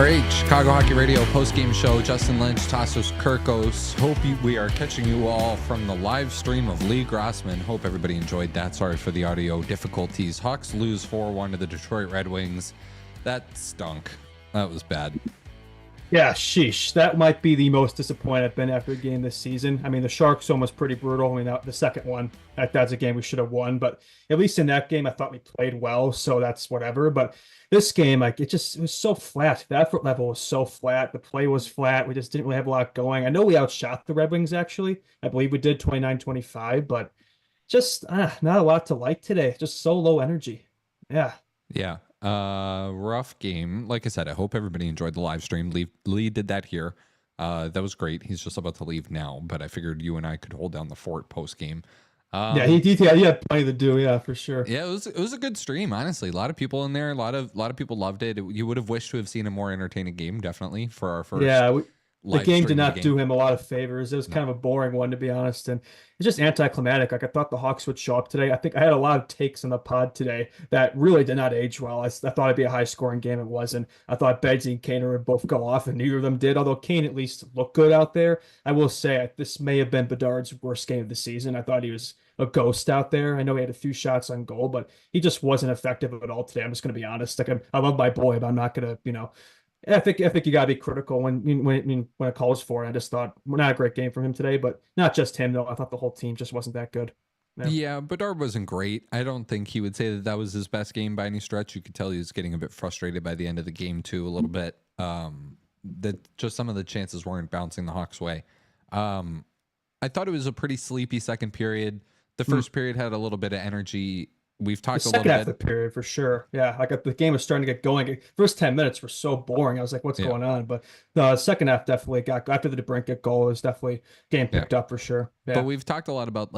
right, Chicago Hockey Radio post-game show. Justin Lynch, Tassos, Kirkos. We are catching you all from the live stream of Lee Grossman. Hope everybody enjoyed that. Sorry for the audio difficulties. Hawks lose 4-1 to the Detroit Red Wings. That stunk. That was bad. Yeah, sheesh. That might be the most disappointed I've been after a game this season. I mean, the Sharks one was pretty brutal. I mean, the second one, that's a game we should have won. But at least in that game, I thought we played well, so that's whatever. But this game, like, it was so flat. The effort level was so flat. The play was flat. We just didn't really have a lot going. I know we outshot the Red Wings, actually. I believe we did 29-25, but just not a lot to like today. Just so low energy. Yeah. Yeah. Rough game. Like I said, I hope everybody enjoyed the live stream. Lee did that here. That was great. He's just about to leave now, but I figured you and I could hold down the fort post game. Yeah, he had plenty to do. Yeah, for sure. Yeah, it was a good stream. Honestly, a lot of people in there. A lot of people loved it. You would have wished to have seen a more entertaining game, definitely, for our first. Yeah, the game did not do him a lot of favors. It was kind of a boring one, to be honest, and it's just anticlimactic. Like, I thought the Hawks would show up today. I think I had a lot of takes on the pod today that really did not age well. I thought it'd be a high-scoring game. It wasn't. I thought Bedsy and Kane would both go off, and neither of them did, although Kane at least looked good out there. I will say this may have been Bedard's worst game of the season. I thought he was a ghost out there. I know he had a few shots on goal, but he just wasn't effective at all today. I'm just going to be honest. Like, I love my boy, but I'm not going to, I think you got to be critical when it calls for it. I just thought not a great game from him today, but not just him though. I thought the whole team just wasn't that good. Yeah, Bedard wasn't great. I don't think he would say that was his best game by any stretch. You could tell he was getting a bit frustrated by the end of the game too, a little bit. That just some of the chances weren't bouncing the Hawks' way. I thought it was a pretty sleepy second period. The first period had a little bit of energy. We've talked a little bit. Second half of the period for sure. Yeah, like the game was starting to get going. First 10 minutes were so boring. I was like, what's going on? But the second half definitely got after the DeBrincat goal. It was definitely game picked up for sure. Yeah. But we've talked a lot about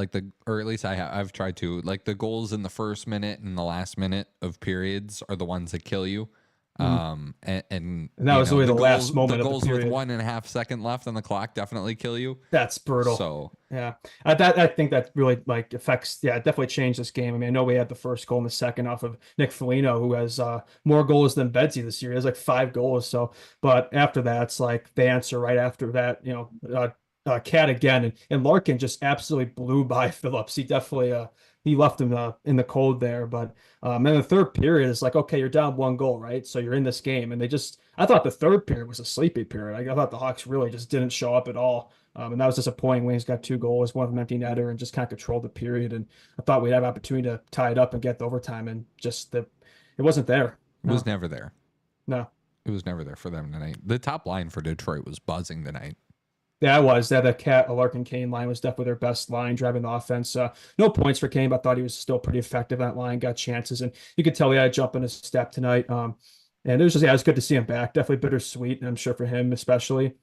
or at least I've tried to, like, the goals in the first minute and the last minute of periods are the ones that kill you. And that was really the last moment the of goals the period. with 1.5 seconds left on the clock definitely kill you. That's brutal. So yeah, I think that really affects. Yeah, it definitely changed this game. I mean, I know we had the first goal in the second off of Nick Foligno, who has more goals than Bedsy this year. He has like 5 goals. So, but after that, it's like the answer right after that. Cat again, and Larkin just absolutely blew by Phillips. He definitely he left him in the cold there. But in the third period, it's like, okay, you're down 1 goal, right? So you're in this game, and I thought the third period was a sleepy period. I thought the Hawks really just didn't show up at all. And that was disappointing. Wings got 2 goals, one of them empty netter, and just kind of controlled the period. And I thought we'd have opportunity to tie it up and get the overtime, and just it wasn't there. It was never there. No, it was never there for them tonight. The top line for Detroit was buzzing tonight. Yeah, it was. That Cat, Larkin, Kane line was definitely their best line driving the offense. No points for Kane, but I thought he was still pretty effective. That line got chances, and you could tell he had a jump in his step tonight. And it was just, it was good to see him back. Definitely bittersweet, and I'm sure for him especially.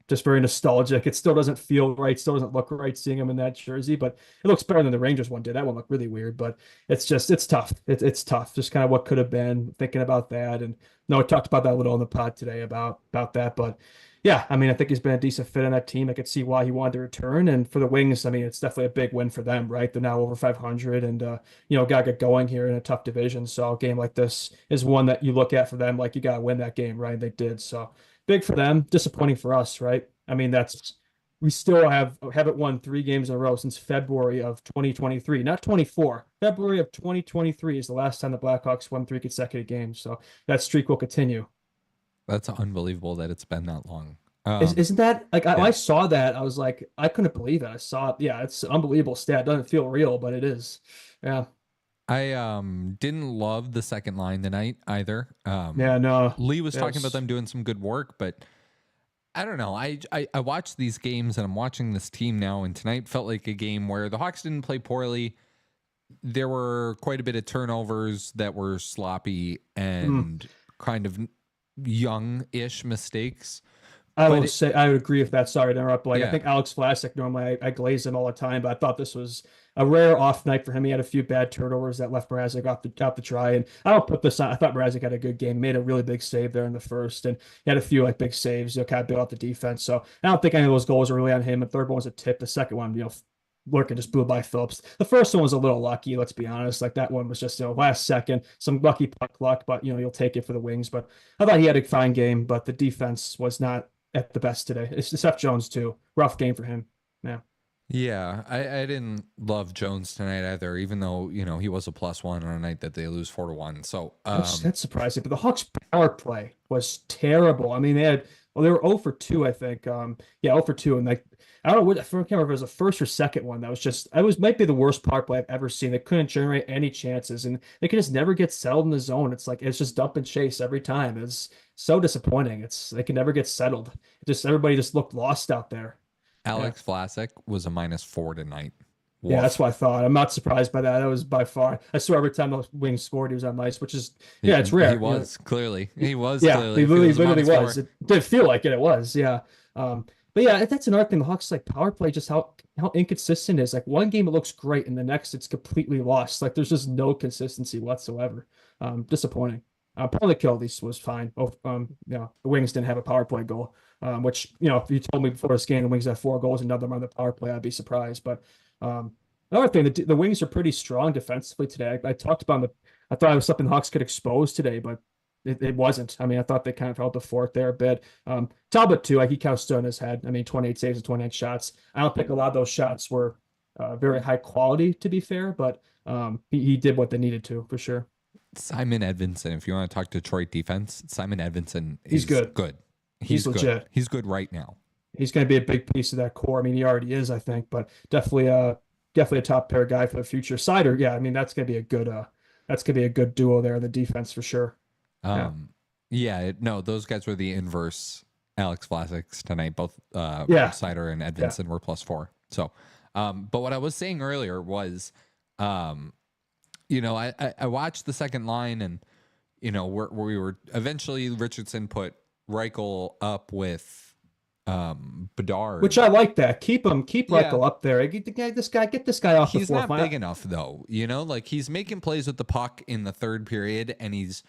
Just very nostalgic. It still doesn't feel right, still doesn't look right seeing him in that jersey, but it looks better than the Rangers one did. That one looked really weird, but it's tough. It's tough. Just kind of what could have been, thinking about that. And no, I talked about that a little on the pod today about that, but yeah, I mean, I think he's been a decent fit on that team. I could see why he wanted to return. And for the Wings, I mean, it's definitely a big win for them, right? They're now over 500 and, got to get going here in a tough division. So a game like this is one that you look at for them, like you got to win that game, right? They did. So big for them, disappointing for us, right? I mean, we still haven't won 3 games in a row since February of 2023, not 24. February of 2023 is the last time the Blackhawks won 3 consecutive games. So that streak will continue. That's unbelievable that it's been that long. Isn't that like, I saw that, I was like, I couldn't believe it. I saw it. Yeah, it's an unbelievable stat. It doesn't feel real, but it is. Yeah. I didn't love the second line tonight either. Yeah, no. Lee was talking about them doing some good work, but I don't know. I watched these games and I'm watching this team now, and tonight felt like a game where the Hawks didn't play poorly. There were quite a bit of turnovers that were sloppy and kind of young-ish mistakes. I would agree with that. Sorry to interrupt. I think Alex Vlasic, normally I glaze him all the time, but I thought this was a rare off night for him. He had a few bad turnovers that left Mrazek out the try. And I don't put this on. I thought Mrazek had a good game. He made a really big save there in the first, and he had a few big saves, kind of build out the defense. So I don't think any of those goals are really on him. The third one was a tip. The second one, Larkin just blew by Phillips. The first one was a little lucky, let's be honest. Like that one was just, last second, some lucky puck luck, but you'll take it for the Wings. But I thought he had a fine game, but the defense was not at the best today. It's Seth Jones too. Rough game for him. Yeah. Yeah, I didn't love Jones tonight either, even though, he was a +1 on a night that they lose 4-1. So That's surprising. But the Hawks power play was terrible. I mean, they were 0 for 2, I think. Yeah, 0 for 2. And like, I don't know I can't remember if it was the first or second one. Might be the worst power play I've ever seen. They couldn't generate any chances and they could just never get settled in the zone. It's just dump and chase every time. It's so disappointing. They can never get settled. Everybody just looked lost out there. Alex Vlasic was a -4 tonight. Woof. Yeah, that's what I thought. I'm not surprised by that. That was by far. I swear every time the Wings scored, he was on ice, which is it's rare. He was clearly. He was. Yeah, clearly. he literally was. It did feel like it. It was. Yeah. But yeah, that's another thing. The Hawks power play, just how inconsistent it is. Like one game it looks great, and the next it's completely lost. Like there's just no consistency whatsoever. Disappointing. Penalty kill at least was fine. The Wings didn't have a power play goal, which if you told me before this game the Wings had 4 goals and none of them on the power play, I'd be surprised. But another thing, the Wings are pretty strong defensively today. I talked about I thought it was something the Hawks could expose today, but it wasn't. I mean, I thought they kind of held the fort there a bit. Talbot too, he kind of stood on his head. I mean, 28 saves and 29 shots. I don't think a lot of those shots were very high quality, to be fair, but he did what they needed to, for sure. Simon Edvinsson, if you want to talk Detroit defense, Simon Edvinsson is he's good. He's legit. Good. He's good right now. He's going to be a big piece of that core. I mean, he already is, I think, but definitely a top pair guy for the future. Sider, yeah, I mean, that's going to be a good duo there in the defense for sure. No, those guys were the inverse Alex Vlasics tonight. Both Sider and Edvinsson were +4. So, but what I was saying earlier was, I watched the second line and, where we were eventually Richardson put Reichel up with Bedard. Which I like that. Keep Reichel up there. Get this guy off the floor. He's not big enough though. He's making plays with the puck in the third period and he's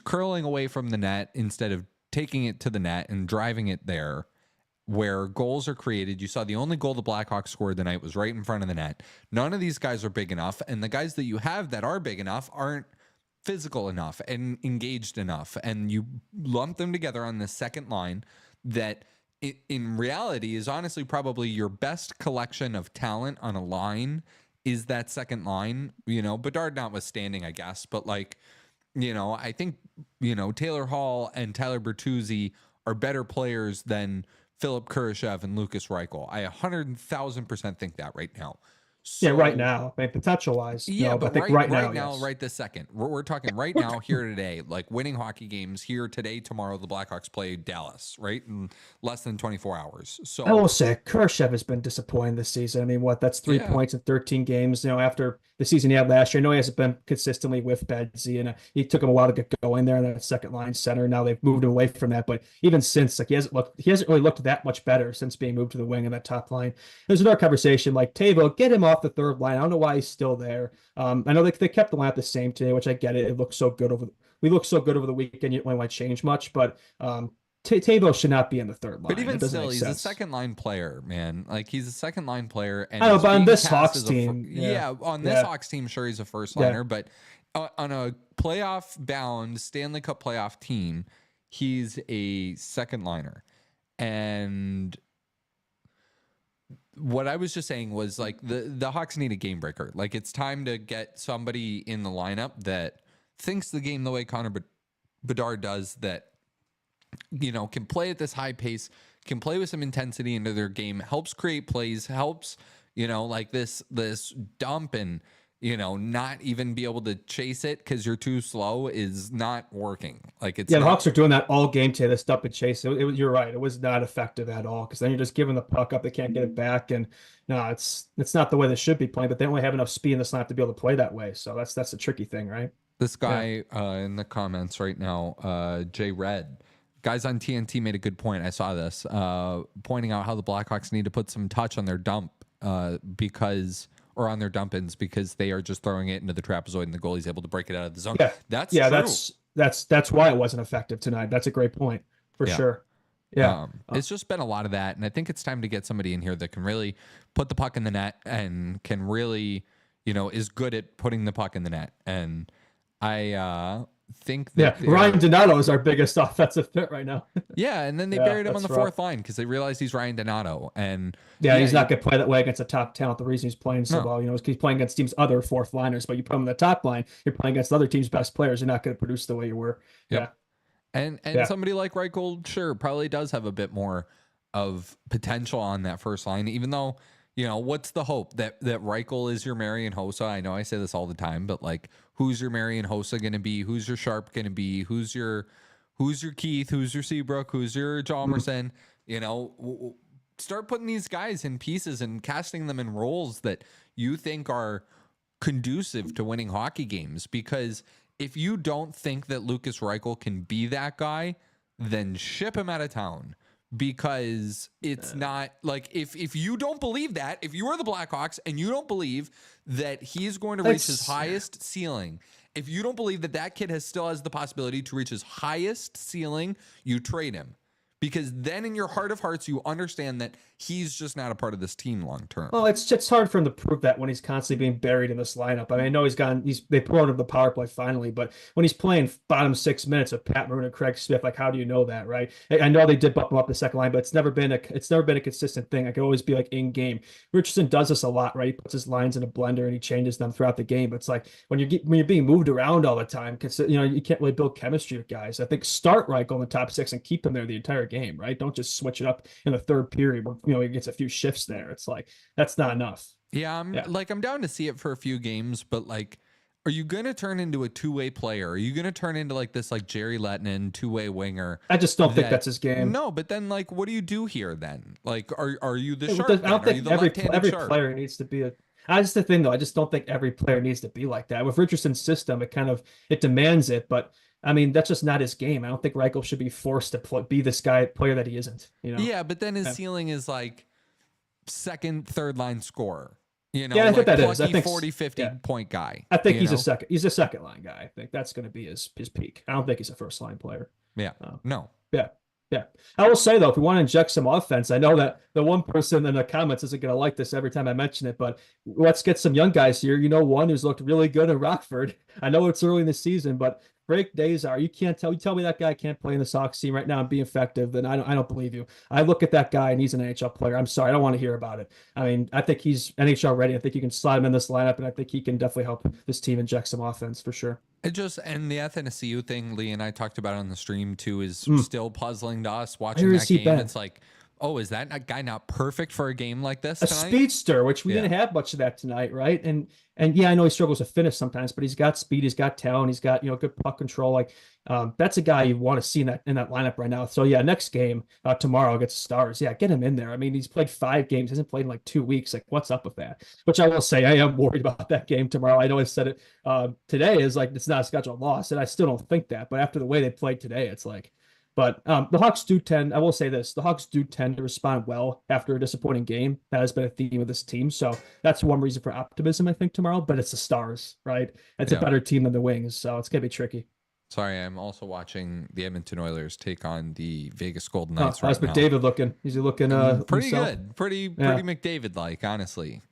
curling away from the net instead of taking it to the net and driving it there where goals are created. You saw the only goal the Blackhawks scored tonight was right in front of the net. None of these guys are big enough, and the guys that you have that are big enough aren't physical enough and engaged enough, and you lump them together on the second line that in reality is honestly probably your best collection of talent on a line is that second line, Bedard notwithstanding, I guess, but I think, Taylor Hall and Tyler Bertuzzi are better players than Philip Kurashev and Lucas Reichel. I 100,000% think that right now. So, yeah, right now, potential-wise. Yeah, no, but I think right now, yes. Right this second. We're talking right now, here today, like winning hockey games here today, tomorrow. The Blackhawks play Dallas, right, in less than 24 hours. So I will say, Kurashev has been disappointing this season. I mean, that's 3 points in 13 games. After the season he had last year, I know he hasn't been consistently with Bedsy, and he took him a while to get going there in that second line center. Now they've moved away from that, but even since, he hasn't really looked that much better since being moved to the wing in that top line. There's another conversation like Tavo, get him off the third line. I don't know why he's still there. I know they kept the line the same today, which I get it. It looks so good we look so good over the weekend. You don't really want to change much, but Tavo should not be in the third line. But even still, he's a second line player, man. He's a second line player. And I know, but on this Hawks team, this Hawks team, sure he's a first liner, but on a playoff bound Stanley Cup playoff team, he's a second liner. And what I was just saying was the Hawks need a game breaker. It's time to get somebody in the lineup that thinks the game the way Connor Bedard does, that can play at this high pace, can play with some intensity into their game, helps create plays, helps this dump and not even be able to chase it because you're too slow is not working. The Hawks are doing that all game today. This dump and chase. You're right. It was not effective at all because then you're just giving the puck up. They can't get it back, and no, it's not the way they should be playing. But they only have enough speed in this lineup to be able to play that way. So that's a tricky thing, right? This guy in the comments right now, Jay Red. Guys on TNT made a good point. I saw this, pointing out how the Blackhawks need to put some touch on their dump on their dump-ins because they are just throwing it into the trapezoid and the goalie's able to break it out of the zone. Yeah, that's true. That's why it wasn't effective tonight. That's a great point for sure. Yeah. It's just been a lot of that, and I think it's time to get somebody in here that can really put the puck in the net and can really, is good at putting the puck in the net. And I think Yeah. that Ryan they're Donato is our biggest offensive fit right now. yeah, and then they Yeah, buried him on that's the rough. fourth line because they realized he's Ryan Donato, and Yeah, yeah, he's not going to play that way against a top talent. The reason he's playing so no, well, is he's playing against teams' other fourth liners. But you put him in the top line, you're playing against other teams' best players. You're not going to produce the way you were. yep. Yeah, And yeah. somebody like Reichel, sure, probably does have a bit more of potential on that first line, even though, what's the hope that Reichel is your Marian Hossa? I know I say this all the time, but like, who's your Marian Hossa going to be? Who's your Sharp going to be? Who's your Keith? Who's your Seabrook? Who's your Chalmerson? Start putting these guys in pieces and casting them in roles that you think are conducive to winning hockey games, because if you don't think that Lucas Reichel can be that guy, then ship him out of town, because it's not like, if you don't believe that, if you are the Blackhawks and you don't believe that he's going to reach his highest ceiling, if you don't believe that that kid still has the possibility to reach his highest ceiling, you trade him. Because then in your heart of hearts, you understand that he's just not a part of this team long term. Well, it's hard for him to prove that when he's constantly being buried in this lineup. I mean, I know they promoted him to the power play finally, but when he's playing bottom 6 minutes of Pat Maroon and Craig Smith, like, how do you know that, right? I know they did bump him up the second line, but it's never been a consistent thing. I could always be like in game. Richardson does this a lot, right? He puts his lines in a blender and he changes them throughout the game. But it's like when you're being moved around all the time, because you can't really build chemistry with guys. I think start Reichel in the top six and keep him there the entire game, right? Don't just switch it up in the third period where he gets a few shifts there. It's like that's not enough. Yeah, I'm down to see it for a few games, but like, are you going to turn into a two-way player? Are you going to turn into like this, like Jerry Lettinen two-way winger? I just don't think that's his game. No, but then like, what do you do here then? Like, are you the Sharp? I don't think every player needs to be a. That's the thing, though. I just don't think every player needs to be like that. With Richardson's system, it demands it, but I mean, that's just not his game. I don't think Reichel should be forced to be this player that he isn't. Yeah, but then his ceiling is like second, third line scorer. Yeah, I think that is. I think 40, 50 point guy. I think he's a second line guy. I think that's going to be his peak. I don't think he's a first line player. Yeah. No. Yeah. Yeah. I will say, though, if we want to inject some offense, I know that the one person in the comments isn't going to like this every time I mention it, but let's get some young guys here. One who's looked really good in Rockford. I know it's early in the season, but Frank Dazar, you tell me that guy can't play in the Sox team right now and be effective, then I don't believe you. I look at that guy and he's an NHL player. I'm sorry, I don't want to hear about it. I mean, I think he's NHL ready. I think you can slide him in this lineup, and I think he can definitely help this team inject some offense for sure. And the Athanasiou thing, Lee and I talked about on the stream too, is still puzzling to us watching that game. It's like, oh, is that guy not perfect for a game like this tonight? A speedster, which we didn't have much of that tonight, right? And yeah, I know he struggles to finish sometimes, but he's got speed, he's got talent, he's got good puck control. Like that's a guy you want to see in that lineup right now. So yeah, next game tomorrow against the Stars, yeah, get him in there. I mean, he's played 5 games, hasn't played in like 2 weeks. Like, what's up with that? Which I will say, I am worried about that game tomorrow. I know I said it today is like it's not a scheduled loss, and I still don't think that. But after the way they played today, it's like. But the Hawks I will say this, the Hawks do tend to respond well after a disappointing game. That has been a theme of this team. So that's one reason for optimism, I think, tomorrow. But it's the Stars, right? It's a better team than the Wings. So it's going to be tricky. Sorry, I'm also watching the Edmonton Oilers take on the Vegas Golden Knights right now. How's McDavid looking? Is he looking pretty himself? good? Pretty McDavid-like, honestly.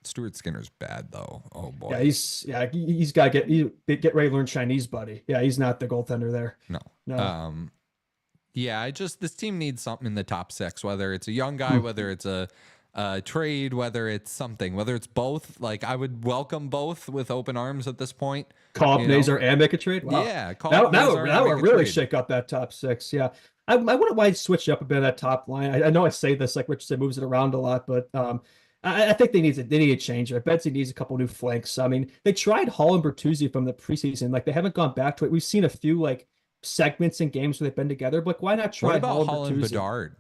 Stuart Skinner's bad though. Oh boy. Yeah, he's got to get ready to learn Chinese, buddy. Yeah, he's not the goaltender there. No. Yeah, this team needs something in the top 6, whether it's a young guy, whether it's a trade, whether it's something, whether it's both. Like, I would welcome both with open arms at this point. Call up Nazar and make a trade. Wow. Yeah, that would really shake up that top 6. Yeah. I wouldn't mind switching up a bit of that top line. I know I say this like Richardson moves it around a lot, but I think they need a change. Betsy needs a couple new flanks. I mean, they tried Hall and Bertuzzi from the preseason. Like, they haven't gone back to it. We've seen a few like segments in games where they've been together. But like, why not try Hall and Bedard?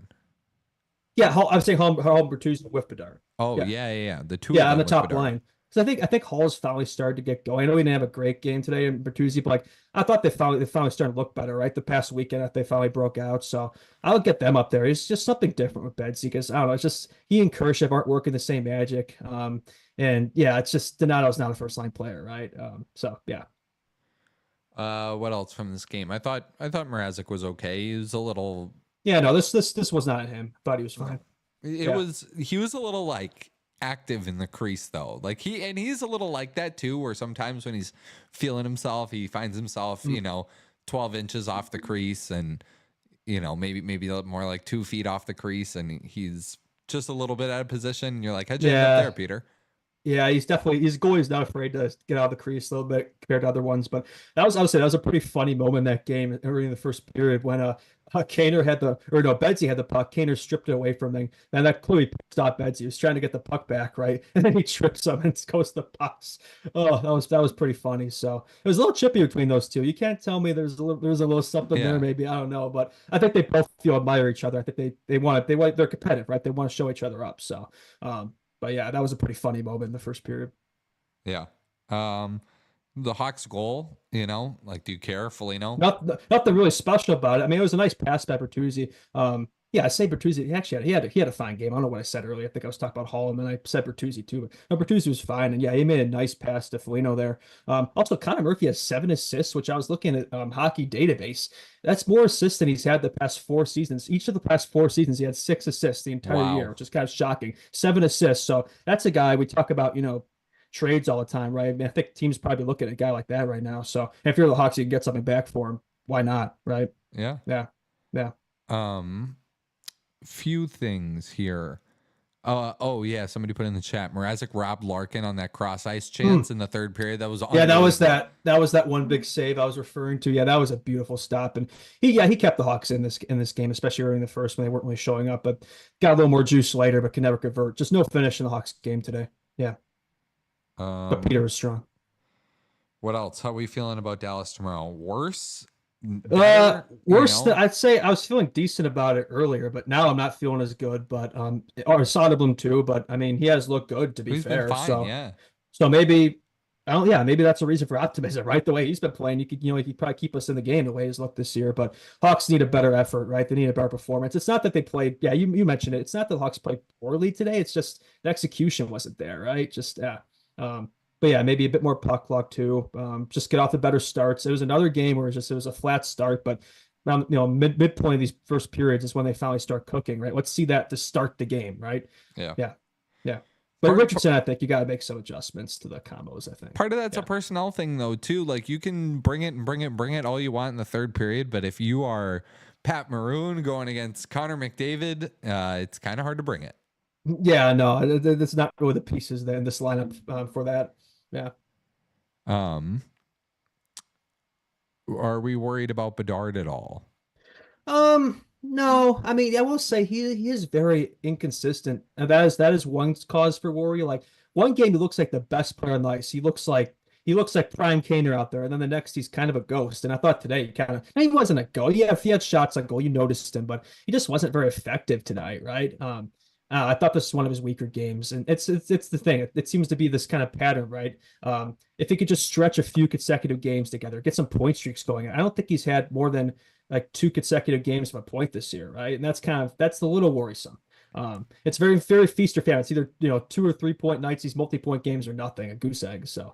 Yeah, I'm saying Hall and Bertuzzi with Bedard. Oh yeah. The two. Yeah, on the top line. So I think Hall's finally started to get going. I know he didn't have a great game today in Bertuzzi, but like I thought they finally started to look better, right? The past weekend they finally broke out. So I'll get them up there. It's just something different with Bedsy, because I don't know, it's just he and Kershev aren't working the same magic. And yeah, it's just Donato's not a first line player, right? So yeah. What else from this game? I thought Mrazek was okay. He was a little Yeah, no, this was not him. Thought he was No. fine. It Yeah. was he was a little like active in the crease though. Like he's a little like that too, where sometimes when he's feeling himself, he finds himself, Mm. 12 inches off the crease and maybe a little more like 2 feet off the crease and he's just a little bit out of position. You're like, how'd you end up there, Yeah. Peter? Yeah, he's goalie's not afraid to get out of the crease a little bit compared to other ones. But I would say that was a pretty funny moment in that game early in the first period when Kaner had the or no Bedsy had the puck. Kaner stripped it away from him, and that clearly stopped Bedsy. He was trying to get the puck back, right? And then he trips him and goes to the pucks. Oh, that was pretty funny. So it was a little chippy between those two. You can't tell me there's a little something there, Yeah. maybe. I don't know, but I think they both feel admire each other. I think they're competitive, right? They want to show each other up. So but yeah, that was a pretty funny moment in the first period. Yeah. Um, the Hawks goal, like, do you care, Foligno? Nothing really special about it. I mean, it was a nice pass by Bertuzzi. Yeah, I say Bertuzzi. He had a fine game. I don't know what I said earlier. I think I was talking about Hall, and then I said Bertuzzi too. But no, Bertuzzi was fine, and yeah, he made a nice pass to Foligno there. Also, Connor Murphy has 7 assists, which I was looking at Hockey Database. That's more assists than he's had the past 4 seasons. Each of the past 4 seasons, he had 6 assists the entire year, Wow. which is kind of shocking. 7 assists. So that's a guy we talk about, trades all the time, right? I mean, I think teams probably looking at a guy like that right now. So if you're the Hawks, you can get something back for him. Why not? Right? Yeah. Yeah. Yeah. Um, few things here. Oh yeah, somebody put in the chat. Mrazek robbed Larkin on that cross ice Hmm. chance in the third period. That was Yeah, that was unbelievable. that one big save I was referring to. Yeah, that was a beautiful stop. And he kept the Hawks in this game, especially early in the first when they weren't really showing up, but got a little more juice later, but can never convert. Just no finish in the Hawks game today. Yeah. But Peter Um, was strong. what else? How are we feeling about Dallas tomorrow? Worse? Better? Worse than I'd say I was feeling decent about it earlier, but now I'm not feeling as good. But or Soderblom too, but I mean he has looked good to be He's been fair. fine, So yeah. so maybe I don't yeah, maybe that's a reason for optimism, right? The way he's been playing, he could probably keep us in the game the way he's looked this year. But Hawks need a better effort, right? They need a better performance. It's not that they played, yeah, you mentioned it. It's not that the Hawks played poorly today. It's just the execution wasn't there, right? Just but yeah, maybe a bit more puck luck too. Just get off the better starts. It was another game where it was a flat start, but around midpoint of these first periods is when they finally start cooking, right? Let's see that to start the game, right? Yeah. Yeah, yeah. But Part, part Richardson, I think you got to make some adjustments to the combos. I think. part of that's a Yeah, personnel thing though too. Like you can bring it and bring it all you want in the third period, but if you are Pat Maroon going against Connor McDavid, it's kind of hard to bring it. yeah. No, that's not really the pieces there in this lineup for that. Yeah. Um, are we worried about Bedard at all? No, I mean, I will say he is very inconsistent, and that is one cause for worry. Like one game, he looks like the best player on the ice. He looks like prime Kaner out there, and then the next he's kind of a ghost. And I thought today he wasn't a ghost. Yeah, if he had shots on goal, you noticed him, but he just wasn't very effective tonight, right? I thought this was one of his weaker games, and it's the thing. It seems to be this kind of pattern, right? If he could just stretch a few consecutive games together, get some point streaks going. I don't think he's had more than like 2 consecutive games of a point this year, right? And that's a little worrisome. It's very, very feast or famine. It's either 2 or 3 point nights, these multi-point games, or nothing, a goose egg. So,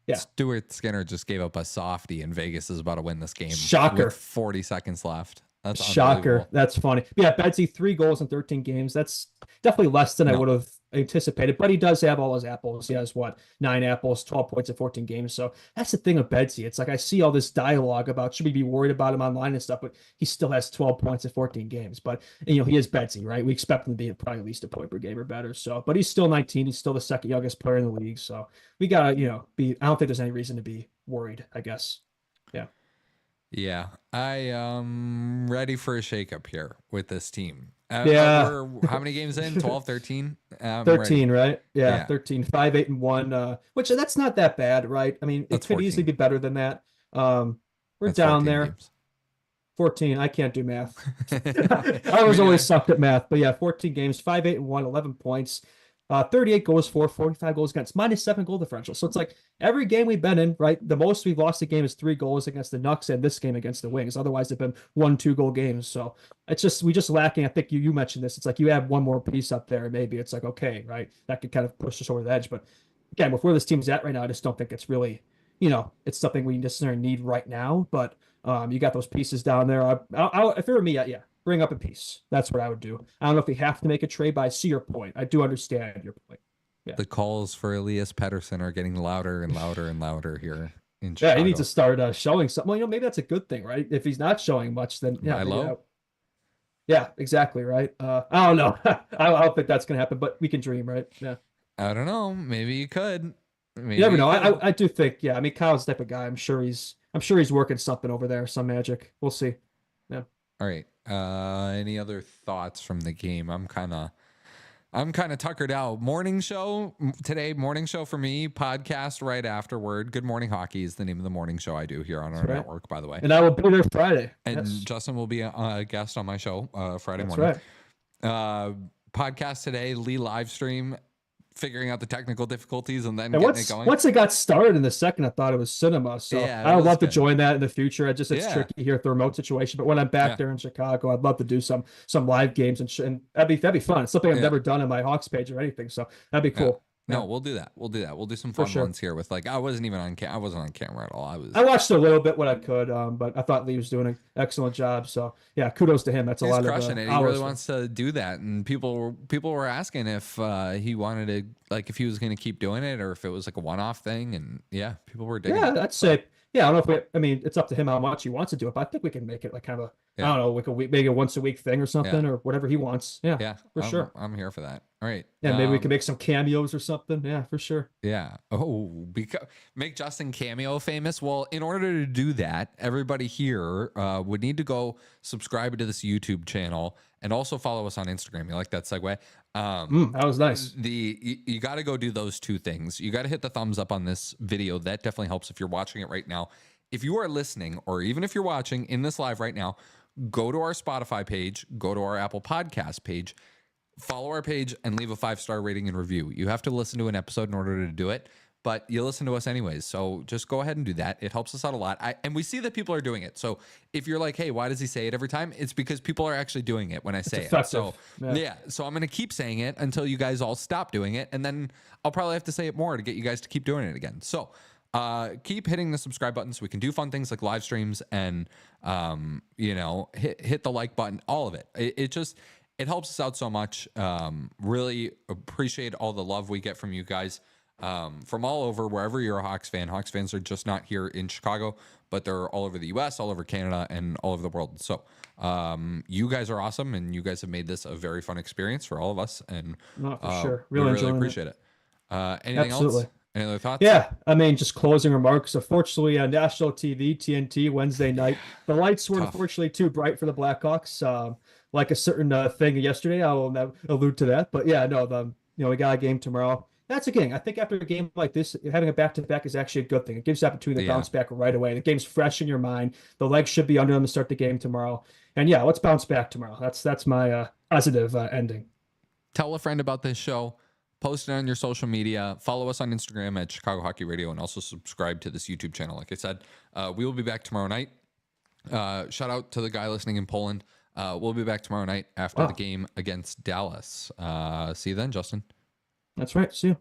yeah, Stuart Skinner just gave up a softie, and Vegas is about to win this game with shocker. 40 seconds left. That's Shocker. unbelievable. That's funny. But yeah, Betsy, 3 goals in 13 games. That's definitely less than I No, would have anticipated. But he does have all his apples. He has what, 9 apples, 12 points in 14 games. So that's the thing with Betsy. It's like I see all this dialogue about should we be worried about him online and stuff, but he still has 12 points in 14 games. But he is Betsy, right? We expect him to be probably at least a point per game or better. So, but he's still 19. He's still the second youngest player in the league. So we gotta, be. I don't think there's any reason to be worried. I guess. Yeah. yeah, I am ready for a shakeup here with this team. Yeah. We're how many games in? 12, 13? I'm ready. 13, right? Yeah, Yeah, 13, 5, 8, and 1. Which that's not that bad, right? I mean, it that's could easily 14. be better than that. We're That's down 14 there. games. 14. I can't do math. I was always sucked at math, but yeah, 14 games, 5, 8, and 1, 11 points. 38 goals for, 45 goals against, -7 goal differential. So it's like every game we've been in, right? The most we've lost a game is 3 goals against the Nucks and this game against the Wings. Otherwise, they've been 1, 2 goal games. So we just lacking. I think you mentioned this. It's like you add one more piece up there, maybe it's like okay, right? That could kind of push us over the edge. But again, with where this team's at right now, I just don't think it's really, it's something we necessarily need right now. But you got those pieces down there. If it were me, yeah, bring up a piece. That's what I would do. I don't know if we have to make a trade, but I see your point. I do understand your point. Yeah. The calls for Elias Pettersson are getting louder and louder and louder here in Yeah, he needs to Chicago. start showing something. Well, maybe that's a good thing, right? If he's not showing much, then yeah, By maybe low? yeah, exactly, right. I don't know. I don't think that's gonna happen, but we can dream, right? Yeah. I don't know. Maybe you could. You never Maybe you know. could. I do think, yeah. I mean, Kyle's the type of guy. I'm sure he's working something over there, some magic. We'll see. Yeah. All right. Any other thoughts from the game? I'm kind of tuckered out. Morning show today. Morning show for me. Podcast right afterward. Good Morning Hockey is the name of the morning show I do here on That's our right. network, by the way. And I will be there Friday. And Yes. Justin will be a guest on my show Friday That's morning. right. Podcast today. Lee live stream. Figuring out the technical difficulties and then And getting it going. once it got started in the second, I thought it was cinema. So Yeah, I it would was love to good. join that in the future. It's Yeah. tricky here at the remote situation. But when I'm back Yeah. there in Chicago, I'd love to do some live games and that'd be fun. It's something I've Yeah. never done on my Hawks page or anything. So that'd be cool. No, Yeah. we'll do that. We'll do that. We'll do some For fun sure. ones here with I wasn't even on I wasn't on camera at all. I watched a little bit what I could, but I thought Lee was doing an excellent job. So yeah, kudos to him. That's a He's lot crushing of it. He hours. really wants to do that, and people were asking if he wanted to if he was going to keep doing it or if it was like a one-off thing, and yeah, people were digging Yeah, it. I'd say. Yeah, I don't know if I mean, it's up to him how much he wants to do it, but I think we can make it like kind of I Yeah. don't know, like a week, maybe a once a week thing or something, or whatever he wants. Yeah, Yeah, for sure. I'm here for that. All right. Yeah, maybe we can make some cameos or something. Yeah, for sure. Yeah. Oh, make Justin Cameo famous. Well, in order to do that, everybody here would need to go subscribe to this YouTube channel and also follow us on Instagram. You like that segue? That was nice. You got to go do those two things. You got to hit the thumbs up on this video. That definitely helps if you're watching it right now. If you are listening, or even if you're watching in this live right now, go to our Spotify page, go to our Apple Podcast page, follow our page, and leave a 5-star rating and review. You have to listen to an episode in order to do it, but you listen to us anyways. So just go ahead and do that. It helps us out a lot. And we see that people are doing it. So if you're like, hey, why does he say it every time? It's because people are actually doing it when I say it. So yeah. So I'm going to keep saying it until you guys all stop doing it. And then I'll probably have to say it more to get you guys to keep doing it again. So keep hitting the subscribe button so we can do fun things like live streams and, hit the like button, all of it. It helps us out so much. Really appreciate all the love we get from you guys from all over, wherever you're a Hawks fan. Hawks fans are just not here in Chicago, but they're all over the U.S., all over Canada, and all over the world. So you guys are awesome, and you guys have made this a very fun experience for all of us. And No, for sure. we Really really enjoying appreciate it. Anything Absolutely. else? Any other thoughts? Yeah, I mean, just closing remarks. Unfortunately, on national TV, TNT, Wednesday night, the lights were Tough. unfortunately too bright for the Blackhawks. Like a certain thing yesterday, I will never allude to that. But yeah, no, we got a game tomorrow. That's a game. I think after a game like this, having a back-to-back is actually a good thing. It gives you the opportunity to Yeah. bounce back right away. The game's fresh in your mind. The legs should be under them to start the game tomorrow. And yeah, let's bounce back tomorrow. That's my positive ending. Tell a friend about this show. Post it on your social media. Follow us on Instagram at Chicago Hockey Radio, and also subscribe to this YouTube channel. Like I said, we will be back tomorrow night. Shout out to the guy listening in Poland. We'll be back tomorrow night after the game against Dallas. See you then, Justin. That's right. See you.